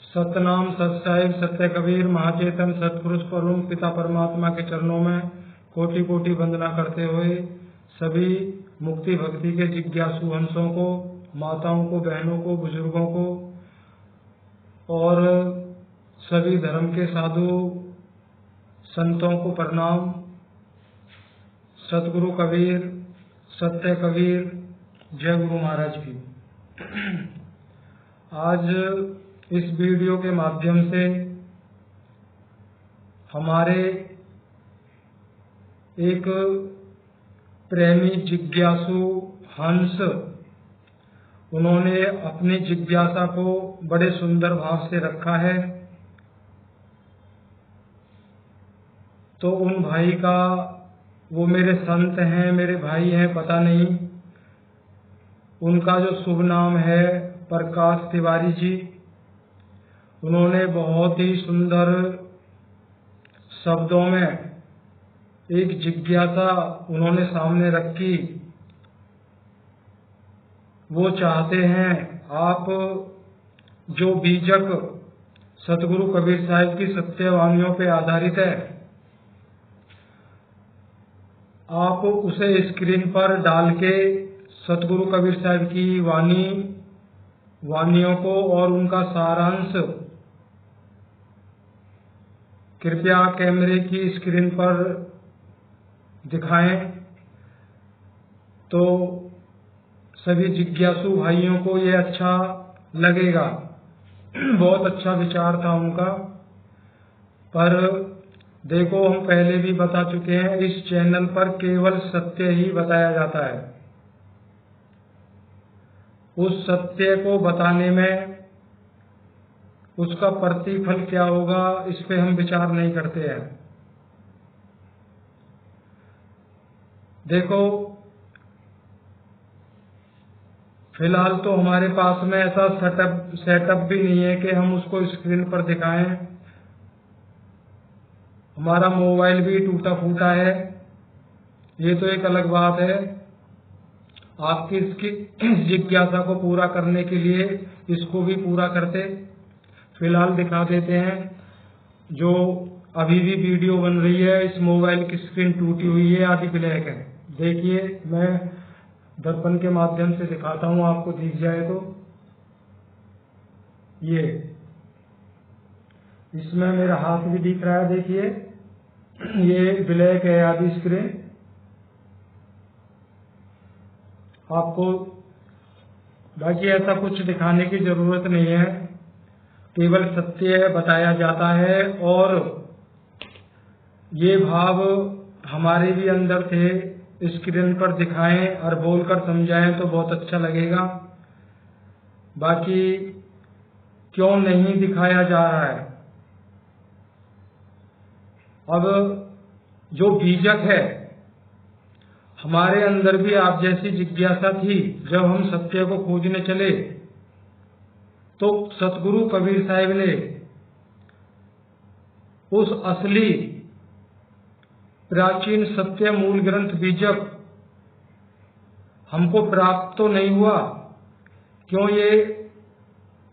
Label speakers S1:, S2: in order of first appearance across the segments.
S1: सतनाम सत्साहिब सत्य कबीर महाचेतन सतपुरुष परम पिता परमात्मा के चरणों में कोटि कोटि वंदना करते हुए सभी मुक्ति भक्ति के जिज्ञासु हंसों को, माताओं को, बहनों को, बुजुर्गों को और सभी धर्म के साधु संतों को प्रणाम। सतगुरु कबीर, सत्य कबीर, जय गुरु महाराज की। आज इस वीडियो के माध्यम से हमारे एक प्रेमी जिज्ञासु हंस, उन्होंने अपनी जिज्ञासा को बड़े सुंदर भाव से रखा है। तो उन भाई का, वो मेरे संत हैं, मेरे भाई हैं, पता नहीं, उनका जो शुभ नाम है प्रकाश तिवारी जी। उन्होंने बहुत ही सुंदर शब्दों में एक जिज्ञासा उन्होंने सामने रखी। वो चाहते हैं आप जो बीजक सतगुरु कबीर साहिब की सत्यवाणियों पर आधारित है, आप उसे स्क्रीन पर डाल के सतगुरु कबीर साहिब की वाणियों को और उनका सारांश कृपया कैमरे की स्क्रीन पर दिखाएं, तो सभी जिज्ञासु भाइयों को ये अच्छा लगेगा। बहुत अच्छा विचार था उनका। पर देखो, हम पहले भी बता चुके हैं, इस चैनल पर केवल सत्य ही बताया जाता है। उस सत्य को बताने में उसका प्रतिफल क्या होगा, इस पे हम विचार नहीं करते हैं। देखो, फिलहाल तो हमारे पास में ऐसा सेटअप भी नहीं है कि हम उसको स्क्रीन पर दिखाएं। हमारा मोबाइल भी टूटा फूटा है, ये तो एक अलग बात है। आपकी इसकी जिज्ञासा को पूरा करने के लिए इसको भी पूरा करते। फिलहाल दिखा देते हैं। जो अभी भी वीडियो बन रही है, इस मोबाइल की स्क्रीन टूटी हुई है, आधी ब्लैक है। देखिए, मैं दर्पण के माध्यम से दिखाता हूँ, आपको दिख जाए तो। ये इसमें मेरा हाथ भी दिख रहा है, देखिए, ये ब्लैक है आधी स्क्रीन। आपको बाकी ऐसा कुछ दिखाने की जरूरत नहीं है, केवल सत्य बताया जाता है। और ये भाव हमारे भी अंदर थे, स्क्रीन पर दिखाएं और बोलकर समझाएं तो बहुत अच्छा लगेगा। बाकी क्यों नहीं दिखाया जा रहा है? अब जो बीजक है, हमारे अंदर भी आप जैसी जिज्ञासा थी। जब हम सत्य को खोजने चले तो सतगुरु कबीर साहिब ने उस असली प्राचीन सत्य मूल ग्रंथ बीजक हमको प्राप्त तो नहीं हुआ। क्यों? ये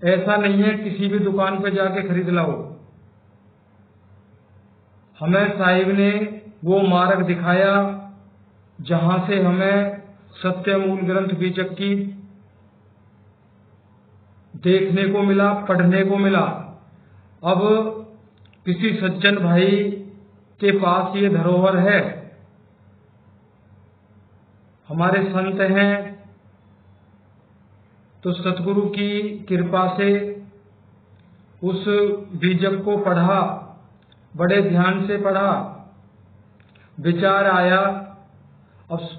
S1: ऐसा नहीं है किसी भी दुकान पे जाके खरीद लाओ। हमें साहिब ने वो मार्ग दिखाया जहां से हमें सत्य मूल ग्रंथ बीजक की देखने को मिला, पढ़ने को मिला। अब किसी सज्जन भाई के पास ये धरोहर है, हमारे संत हैं, तो सतगुरु की कृपा से उस बीजक को पढ़ा, बड़े ध्यान से पढ़ा, विचार आया। अब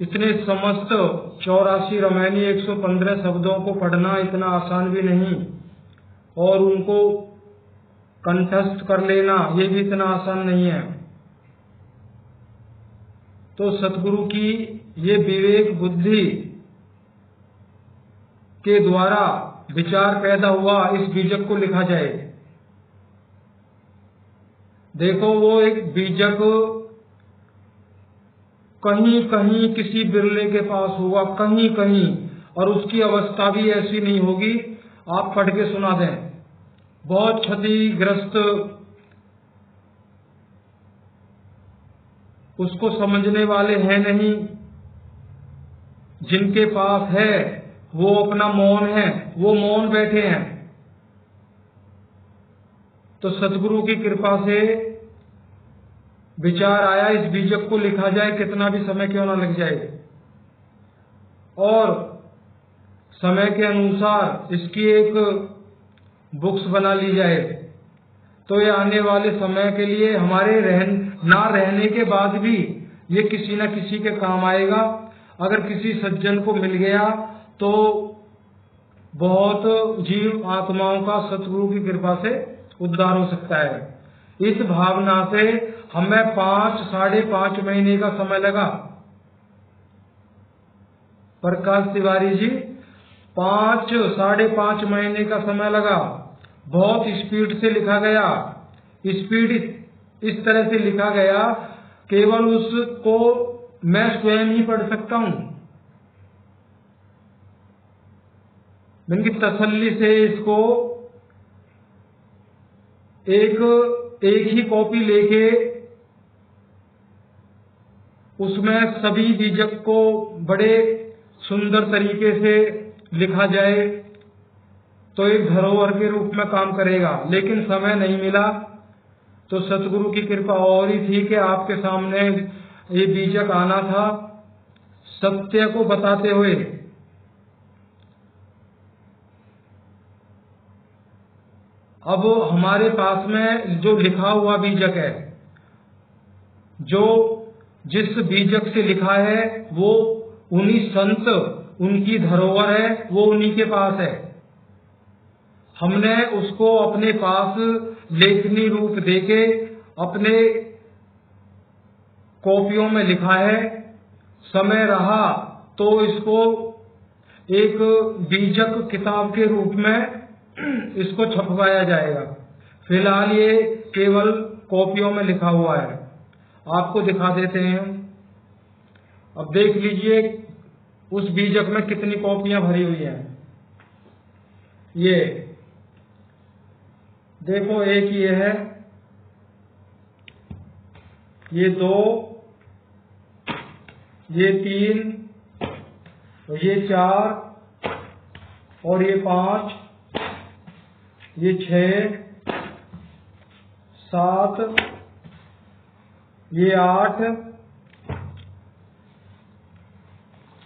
S1: इतने समस्त 84 रामायणी 115 शब्दों को पढ़ना इतना आसान भी नहीं, और उनको कंठस्थ कर लेना ये भी इतना आसान नहीं है। तो सतगुरु की ये विवेक बुद्धि के द्वारा विचार पैदा हुआ, इस बीजक को लिखा जाए। देखो, वो एक बीजक कहीं कहीं किसी बिरले के पास होगा, कहीं कहीं, और उसकी अवस्था भी ऐसी नहीं होगी आप पढ़ के सुना दें। बहुत क्षतिग्रस्त, उसको समझने वाले हैं नहीं। जिनके पास है वो अपना मौन है, वो मौन बैठे हैं। तो सतगुरु की कृपा से विचार आया इस बीजक को लिखा जाए, कितना भी समय क्यों ना लग जाए, और समय के अनुसार इसकी एक बुक्स बना ली जाए। तो ये आने वाले समय के लिए हमारे ना रहने के बाद भी ये किसी न किसी के काम आएगा। अगर किसी सज्जन को मिल गया तो बहुत जीव आत्माओं का सतगुरु की कृपा से उद्धार हो सकता है। इस भावना से हमें 5-5.5 महीने का समय लगा। प्रकाश तिवारी जी, 5-5.5 महीने का समय लगा। बहुत स्पीड से लिखा गया। स्पीड इस तरह से लिखा गया, केवल उसको मैं स्वयं ही पढ़ सकता हूँ। मैंने तसल्ली से इसको एक ही कॉपी लेके उसमें सभी बीजक को बड़े सुंदर तरीके से लिखा जाए तो एक धरोहर के रूप में काम करेगा। लेकिन समय नहीं मिला, तो सतगुरु की कृपा और ही थी कि आपके सामने ये बीजक आना था सत्य को बताते हुए। अब हमारे पास में जो लिखा हुआ बीजक है, जो जिस बीजक से लिखा है वो उन्हीं संत, उनकी धरोहर है, वो उन्हीं के पास है। हमने उसको अपने पास लेखनी रूप देके अपने कॉपियों में लिखा है। समय रहा तो इसको एक बीजक किताब के रूप में इसको छपवाया जाएगा। फिलहाल ये केवल कॉपियों में लिखा हुआ है। आपको दिखा देते हैं। अब देख लीजिए उस बीजक में कितनी कॉपियां भरी हुई हैं। ये देखो, एक ये है, ये 2, ये 3, ये 4, और ये 5, ये 6, 7, ये 8,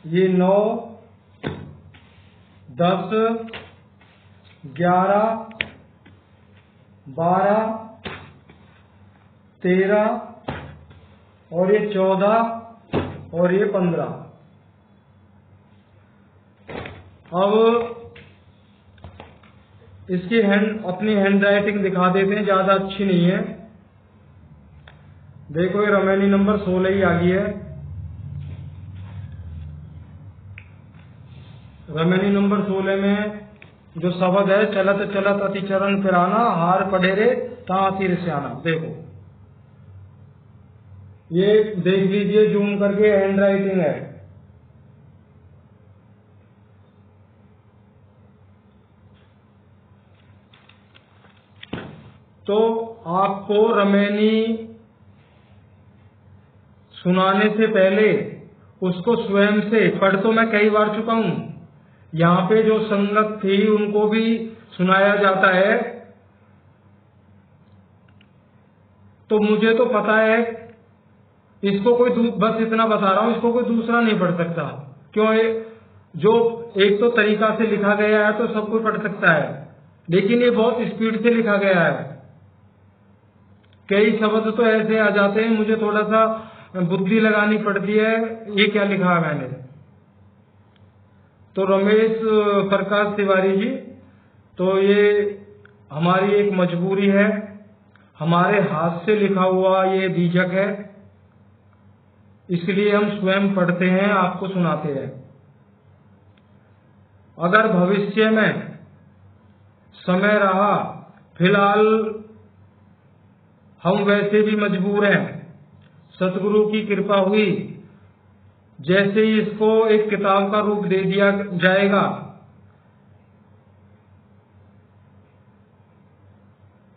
S1: ये 9, 10, 11, 12, 13, और ये 14, और ये 15। अब इसकी अपनी हैंड राइटिंग दिखा देते हैं, ज्यादा अच्छी नहीं है। देखो ये रमैनी नंबर 16 ही आ गई है। रमैनी नंबर 16 में जो शब्द है, चलत चलत अति चरण फिराना, हार पढ़े रे ता तीर सियाना। देखो ये देख लीजिए, जूम करके हैंड राइटिंग है। तो आपको रमैनी सुनाने से पहले उसको स्वयं से पढ़ तो मैं कई बार चुका हूं। यहाँ पे जो संगत थी उनको भी सुनाया जाता है। तो मुझे तो पता है, इसको कोई बस इतना बता रहा हूं, इसको कोई दूसरा नहीं पढ़ सकता। क्यों? जो एक तो तरीका से लिखा गया है तो सब कोई पढ़ सकता है, लेकिन ये बहुत स्पीड से लिखा गया है। कई शब्द तो ऐसे आ जाते हैं, मुझे थोड़ा सा बुद्धि लगानी पड़ती है, ये क्या लिखा है मैंने। तो रमेश प्रकाश तिवारी जी, तो ये हमारी एक मजबूरी है, हमारे हाथ से लिखा हुआ ये बीजक है, इसलिए हम स्वयं पढ़ते हैं, आपको सुनाते हैं। अगर भविष्य में समय रहा, फिलहाल हम वैसे भी मजबूर हैं। सतगुरु की कृपा हुई, जैसे ही इसको एक किताब का रूप दे दिया जाएगा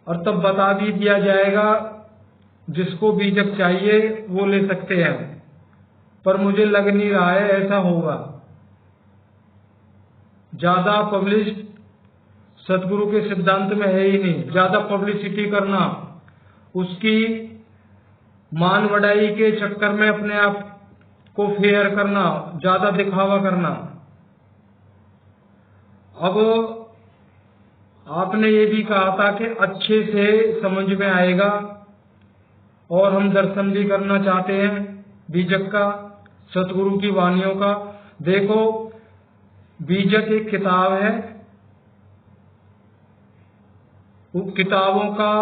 S1: और तब बता भी दिया जाएगा, जिसको बीजक चाहिए वो ले सकते हैं। पर मुझे लग नहीं रहा है ऐसा होगा। ज्यादा पब्लिश सतगुरु के सिद्धांत में है ही नहीं। ज्यादा पब्लिसिटी करना, उसकी मान बढ़ाई के चक्कर में अपने आप को फेयर करना, ज्यादा दिखावा करना। अब आपने ये भी कहा था कि अच्छे से समझ में आएगा, और हम दर्शन भी करना चाहते हैं बीजक का, सतगुरु की वाणियों का। देखो, बीजक एक किताब है, उन किताबों का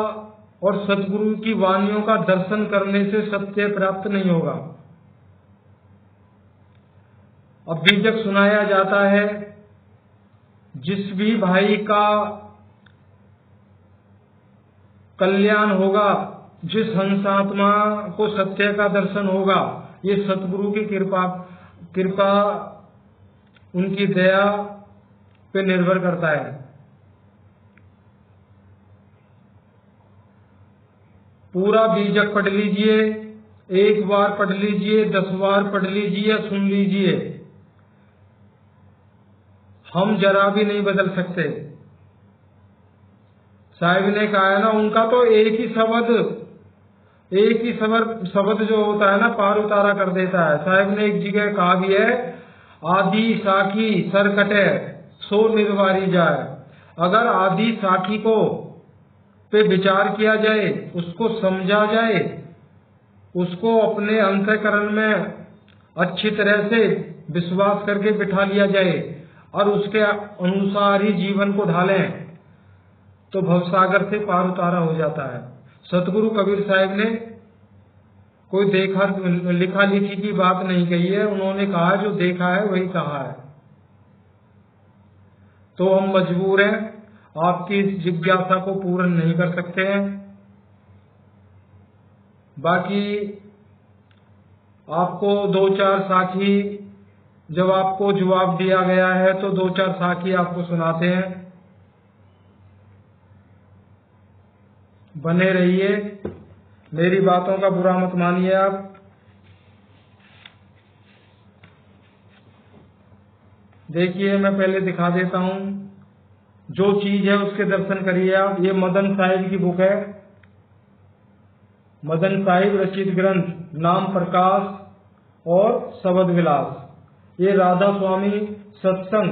S1: और सतगुरु की वाणियों का दर्शन करने से सत्य प्राप्त नहीं होगा। अब बीजक सुनाया जाता है, जिस भी भाई का कल्याण होगा, जिस हंसात्मा को सत्य का दर्शन होगा, ये सतगुरु की कृपा उनकी दया पे निर्भर करता है। पूरा बीजक पढ़ लीजिए, एक बार पढ़ लीजिए, 10 बार पढ़ लीजिए, सुन लीजिए, हम जरा भी नहीं बदल सकते। साहिब ने कहा है ना, उनका तो एक ही शब्द जो होता है ना, पार उतारा कर देता है। साहिब ने एक जगह कहा भी है, आदि साखी सर कटे सो निर्वारी जाए। अगर आदि साखी को पे विचार किया जाए, उसको समझा जाए, उसको अपने अंतःकरण में अच्छी तरह से विश्वास करके बिठा लिया जाए और उसके अनुसार ही जीवन को ढालें, तो भवसागर से पार उतारा हो जाता है। सतगुरु कबीर साहिब ने कोई लिखा लिखी की बात नहीं कही है, उन्होंने कहा जो देखा है वही कहा है। तो हम मजबूर हैं, आपकी इस जिज्ञासा को पूर्ण नहीं कर सकते हैं। बाकी आपको 2-4 साखी, जब आपको जवाब दिया गया है तो 2-4 साखी आपको सुनाते हैं। बने रहिए, मेरी बातों का बुरा मत मानिए आप। देखिए, मैं पहले दिखा देता हूं, जो चीज है उसके दर्शन करिए आप। ये मदन साहिब की बुक है, मदन साहिब रचित ग्रंथ नाम प्रकाश और शब्द विलास। ये राधा स्वामी सत्संग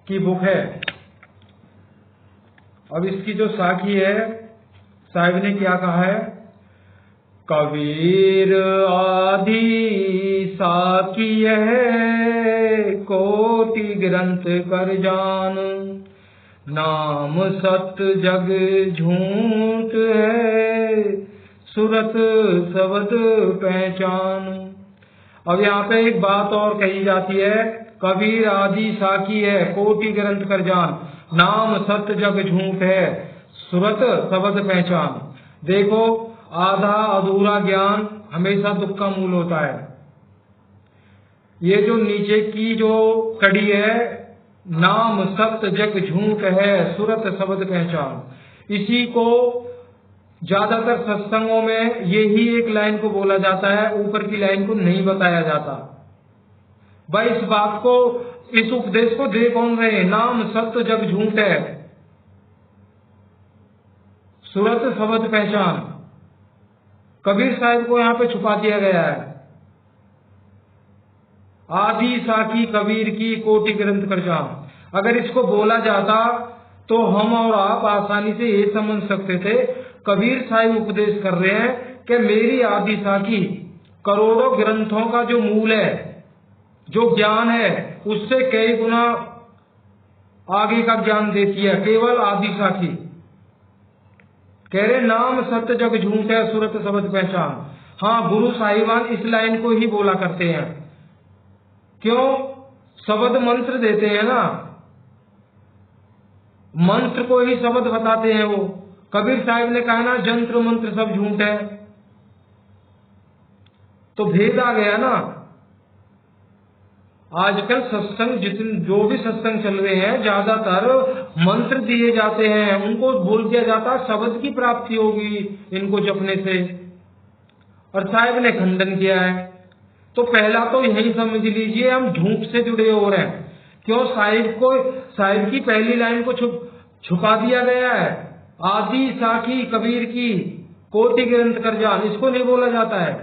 S1: की बुक है। अब इसकी जो साखी है, साहिब ने क्या कहा है, कबीर आदि साखी है कोटि ग्रंथ कर जान, नाम सत्य जग झूठ है सूरत शब्द पहचान। अब यहाँ पे एक बात और कही जाती है, कबीर आदि साखी है कोटि ग्रंथ कर जान, नाम सत्य जग झूठ है सूरत शब्द पहचान। देखो, आधा अधूरा ज्ञान हमेशा दुख का मूल होता है। ये जो नीचे की जो कड़ी है, नाम सत्य जग झूठ है सूरत शब्द पहचान, इसी को ज्यादातर सत्संगों में यही एक लाइन को बोला जाता है, ऊपर की लाइन को नहीं बताया जाता। भाई, इस बात को, इस उपदेश को दे कौन रहे, नाम सत्य जग झूठ है सूरत शब्द पहचान, कबीर साहिब को यहाँ पे छुपा दिया गया है। आदि साखी कबीर की कोटि ग्रंथ कर जान, अगर इसको बोला जाता तो हम और आप आसानी से ये समझ सकते थे, कबीर साहिब उपदेश कर रहे हैं कि मेरी आदि साखी करोड़ों ग्रंथों का जो मूल है, जो ज्ञान है, उससे कई गुना आगे का ज्ञान देती है केवल आदि साखी। कह रहे नाम सत्य जग झूठ है सूरत शब्द पहचान। हाँ, गुरु साहिबान इस लाइन को ही बोला करते हैं। क्यों? शब्द मंत्र देते हैं ना, मंत्र को ही शब्द बताते हैं वो। कबीर साहिब ने कहा ना, जंत्र मंत्र सब झूठ है, तो भेद आ गया ना। आजकल सत्संग जो भी सत्संग चल रहे हैं, ज्यादातर मंत्र दिए जाते हैं, उनको बोल दिया जाता है शब्द की प्राप्ति होगी इनको जपने से, और साहिब ने खंडन किया है। तो पहला तो यही समझ लीजिए हम झूठ से जुड़े हो रहे हैं। क्यों? साहिब की पहली लाइन को छुपा दिया गया है। आदि साखी कबीर की कोटि ग्रंथ कर जान, इसको नहीं बोला जाता है,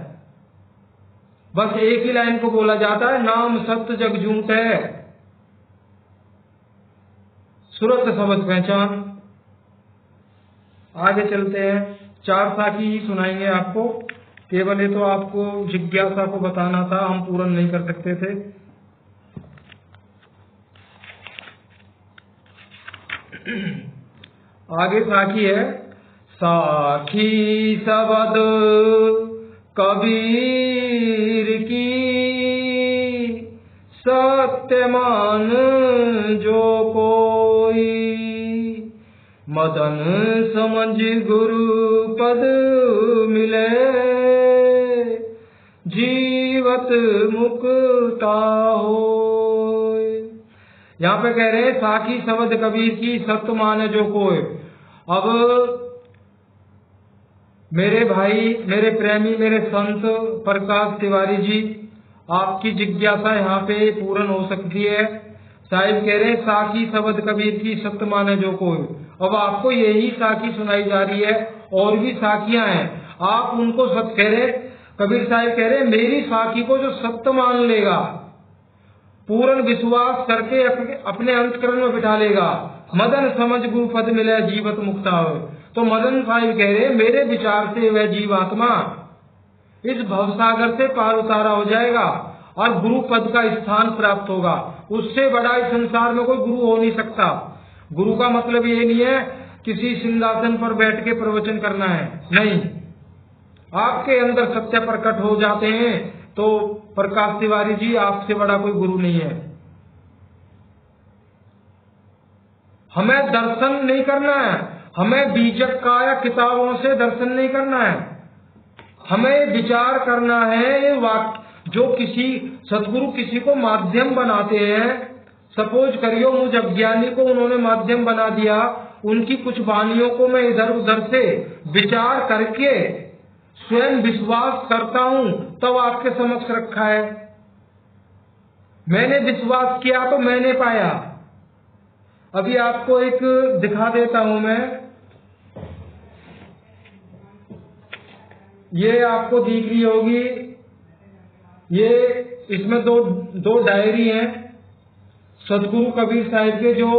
S1: बस एक ही लाइन को बोला जाता है, नाम सत्य जग झूठ है, सूरत समझ पहचान। आगे चलते हैं, 4 साखी ही सुनाएंगे आपको, केवल ये तो आपको जिज्ञासा को बताना था, हम पूर्ण नहीं कर सकते थे। आगे साखी है, साखी सबद कबीर की सत्य मान जो कोई, मदन समझ गुरु पद मिले, जीवत मुक्ता होय। यहाँ पे कह रहे हैं साखी शब्द कबीर की सत्य माने जो कोई। अब मेरे भाई, मेरे प्रेमी, मेरे संत प्रकाश तिवारी जी, आपकी जिज्ञासा यहाँ पे पूर्ण हो सकती है। साहिब कह रहे हैं साखी शब्द कबीर की सत्य माने जो कोई। अब आपको यही साखी सुनाई जा रही है, और भी साखियां हैं, आप उनको सत्य कह रहे। कबीर साहिब कह रहे मेरी साखी को जो सत्य मान लेगा, पूर्ण विश्वास करके अपने अंतकरण में बिठा लेगा, मदन समझ गुरु पद मिले, जीवत मुक्ता हो। तो मदन साहिब कह रहे मेरे विचार से वह जीवात्मा इस भवसागर से पार उतारा हो जाएगा और गुरु पद का स्थान प्राप्त होगा। उससे बड़ा इस संसार में कोई गुरु हो नहीं सकता। गुरु का मतलब ये नहीं है किसी सिंहासन पर बैठ के प्रवचन करना है, नहीं। आपके अंदर सत्य प्रकट हो जाते हैं तो प्रकाश तिवारी जी आपसे बड़ा कोई गुरु नहीं है। हमें दर्शन नहीं करना है, हमें बीजक का या किताबों से दर्शन नहीं करना है, हमें विचार करना है। ये वाक्य जो किसी सदगुरु किसी को माध्यम बनाते हैं, सपोज करियो मुझ अज्ञानी को उन्होंने माध्यम बना दिया, उनकी कुछ वाणियों को मैं इधर उधर से विचार करके स्वयं विश्वास करता हूं, तब आपके समक्ष रखा है। मैंने विश्वास किया तो मैंने पाया। अभी आपको एक दिखा देता हूं मैं, ये आपको दिख रही होगी, ये इसमें दो डायरी हैं सदगुरु कबीर साहिब के, जो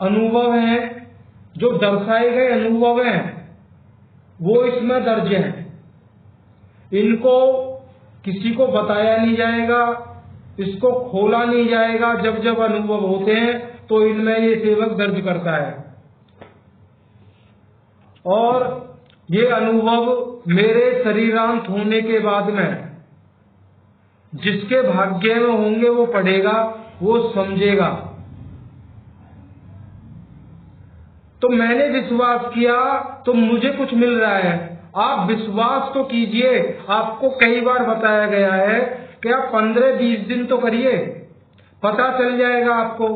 S1: अनुभव हैं, जो दर्शाए गए अनुभव हैं, वो इसमें दर्ज हैं। इनको किसी को बताया नहीं जाएगा, इसको खोला नहीं जाएगा। जब जब अनुभव होते हैं तो इनमें ये सेवक दर्ज करता है, और ये अनुभव मेरे शरीरांत होने के बाद में जिसके भाग्य में होंगे वो पढ़ेगा, वो समझेगा। तो मैंने विश्वास किया तो मुझे कुछ मिल रहा है। आप विश्वास तो कीजिए, आपको कई बार बताया गया है कि आप 15-20 दिन तो करिए, पता चल जाएगा आपको।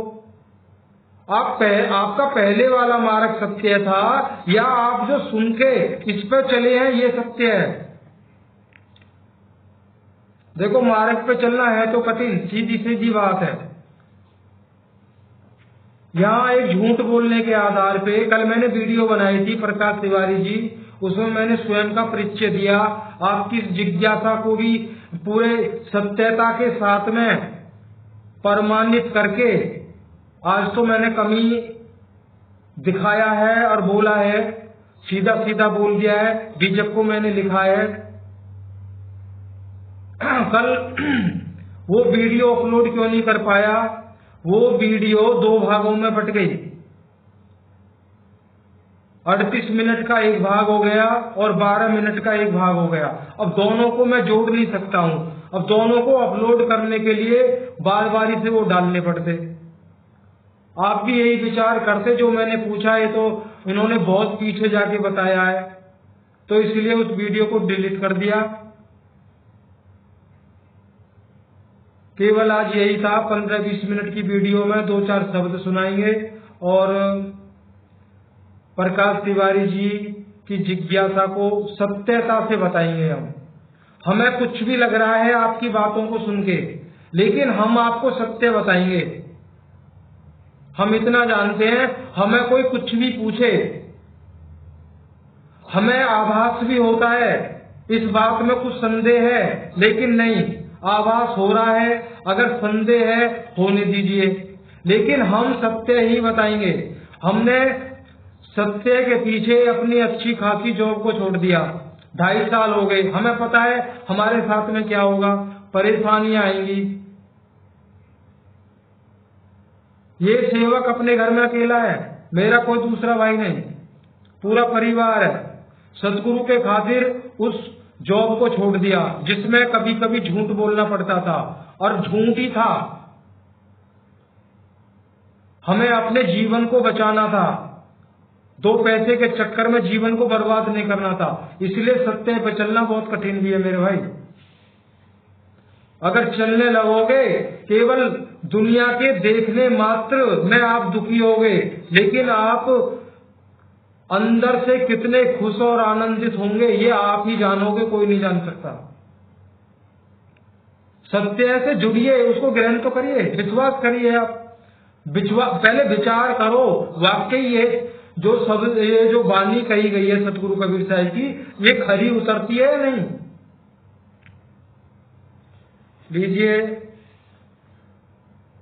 S1: आपका पहले वाला मार्ग सत्य था या आप जो सुन के इस पर चले हैं ये सत्य है। देखो मार्ग पे चलना है तो कठिन, सीधी सीधी बात है। यहाँ एक झूठ बोलने के आधार पे कल मैंने वीडियो बनाई थी प्रकाश तिवारी जी, उसमें मैंने स्वयं का परिचय दिया, आपकी जिज्ञासा को भी पूरे सत्यता के साथ में प्रमाणित करके आज तो मैंने कमी दिखाया है और बोला है, सीधा सीधा बोल दिया है। बीजक को मैंने लिखा है। कल वो वीडियो अपलोड क्यों नहीं कर पाया, वो वीडियो 2 भागों में बट गई। 38 मिनट का एक भाग हो गया और 12 मिनट का एक भाग हो गया। अब दोनों को मैं जोड़ नहीं सकता हूं, अब दोनों को अपलोड करने के लिए बार बारी से वो डालने पड़ते। आप भी यही विचार करते, जो मैंने पूछा है तो इन्होंने बहुत पीछे जाके बताया है, तो इसलिए उस वीडियो को डिलीट कर दिया। केवल आज यही था, 15-20 मिनट की वीडियो में 2-4 शब्द सुनाएंगे और प्रकाश तिवारी जी की जिज्ञासा को सत्यता से बताएंगे। हमें कुछ भी लग रहा है आपकी बातों को सुन के, लेकिन हम आपको सत्य बताएंगे। हम इतना जानते हैं, हमें कोई कुछ भी पूछे, हमें आभास भी होता है इस बात में कुछ संदेह है, लेकिन नहीं, आभास हो रहा है, अगर संदेह है होने दीजिए, लेकिन हम सत्य ही बताएंगे। हमने सत्य के पीछे अपनी अच्छी खासी जॉब को छोड़ दिया, 2.5 साल हो गए। हमें पता है हमारे साथ में क्या होगा, परेशानियां आएंगी। ये सेवक अपने घर में अकेला है, मेरा कोई दूसरा भाई नहीं, पूरा परिवार है। सतगुरु के खातिर उस जॉब को छोड़ दिया जिसमें कभी कभी झूठ बोलना पड़ता था, और झूठ ही था। हमें अपने जीवन को बचाना था, 2 पैसे के चक्कर में जीवन को बर्बाद नहीं करना था, इसलिए सत्य पे चलना बहुत कठिन भी है मेरे भाई। अगर चलने लगोगे केवल दुनिया के देखने मात्र में आप दुखी होगे, लेकिन आप अंदर से कितने खुश और आनंदित होंगे ये आप ही जानोगे, कोई नहीं जान सकता। सत्य से जुड़िए, उसको ग्रहण तो करिए, विश्वास करिए। आप पहले विचार करो, वाकई ये जो वाणी कही गई है सतगुरु कबीर साहब की, ये खरी उतरती है या नहीं। लीजिए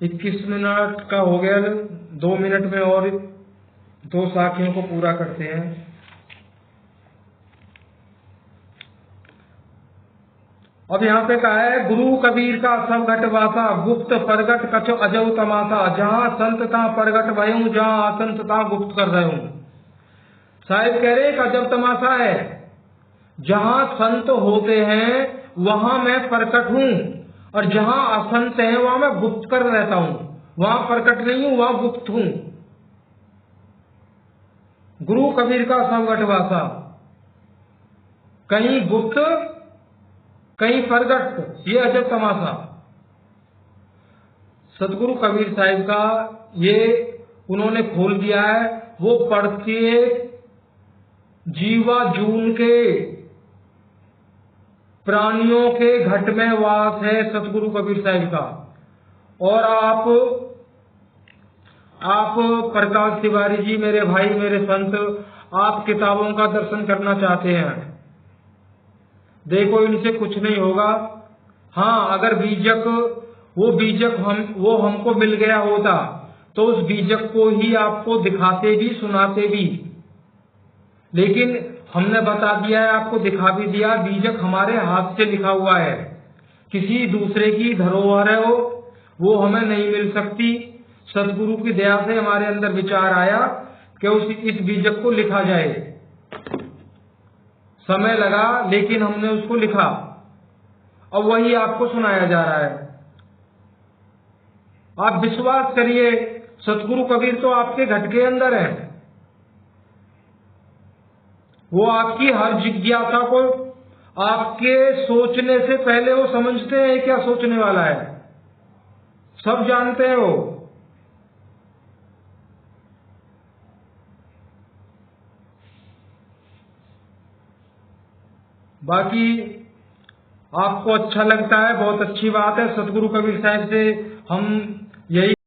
S1: 21 मिनट का हो गया, 2 मिनट में और 2 साखियों को पूरा करते हैं। अब यहाँ पे कहा है, गुरु कबीर का सब घट वासा, गुप्त प्रगट कछो अजव तमाशा, जहाँ संत ता प्रगट भयूं, जहाँ असंत ता गुप्त कर रहे हूं। साहिब कह रहे एक अजब तमाशा है, जहाँ संत होते हैं वहां मैं प्रकट हूँ, और जहाँ असंत है वहां मैं गुप्त कर रहता हूँ। वहां प्रकट नहीं हूँ, वहां गुप्त हूँ। गुरु कबीर का सब घट वासा, कहीं गुप्त कहीं प्रगट, ये अजब तमाशा। सतगुरु कबीर साहिब का ये उन्होंने खोल दिया है, वो प्रत्येक जीवा जून के प्राणियों के घट में वास है सतगुरु कबीर साहिब का। और आप प्रकाश तिवारी जी, मेरे भाई, मेरे संत, आप किताबों का दर्शन करना चाहते हैं, देखो इनसे कुछ नहीं होगा। हाँ, अगर वो हमको मिल गया होता तो उस बीजक को ही आपको दिखाते भी, सुनाते भी, लेकिन हमने बता दिया है, आपको दिखा भी दिया, बीजक हमारे हाथ से लिखा हुआ है, किसी दूसरे की धरोहर है वो हमें नहीं मिल सकती। सतगुरु की दया से हमारे अंदर विचार आया कि इस बीजक को लिखा जाए। समय लगा, लेकिन हमने उसको लिखा, और वही आपको सुनाया जा रहा है। आप विश्वास करिए, सतगुरु कबीर तो आपके घट के अंदर है। वो आपकी हर जिज्ञासा को, आपके सोचने से पहले वो समझते हैं क्या सोचने वाला है, सब जानते हैं वो। बाकी आपको अच्छा लगता है, बहुत अच्छी बात है। सतगुरु कबीर साहब से हम यही